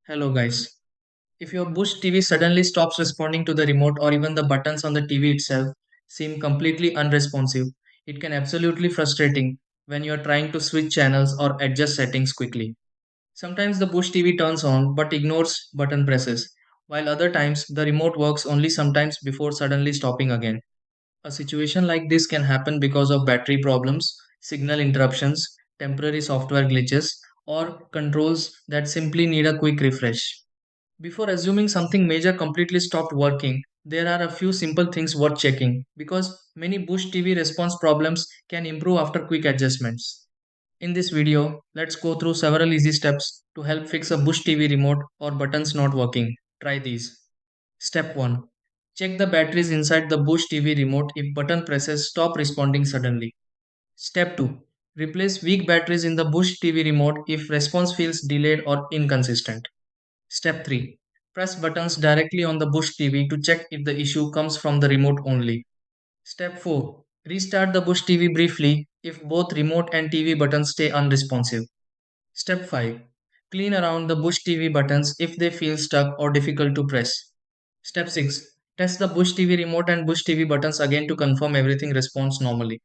Hello guys. If your Bush TV suddenly stops responding to the remote or even the buttons on the TV itself seem completely unresponsive, it can absolutely frustrating when you are trying to switch channels or adjust settings quickly. Sometimes the Bush TV turns on but ignores button presses, while other times the remote works only sometimes before suddenly stopping again. A situation like this can happen because of battery problems, signal interruptions, temporary software glitches, or controls that simply need a quick refresh. Before assuming something major completely stopped working, there are a few simple things worth checking because many Bush TV response problems can improve after quick adjustments. In this video, let's go through several easy steps to help fix a Bush TV remote or buttons not working. Try these. Step 1. Check the batteries inside the Bush TV remote if button presses stop responding suddenly. Step 2. Replace weak batteries in the Bush TV remote if response feels delayed or inconsistent. Step 3. Press buttons directly on the Bush TV to check if the issue comes from the remote only. Step 4. Restart the Bush TV briefly if both remote and TV buttons stay unresponsive. Step 5. Clean around the Bush TV buttons if they feel stuck or difficult to press. Step 6. Test the Bush TV remote and Bush TV buttons again to confirm everything responds normally.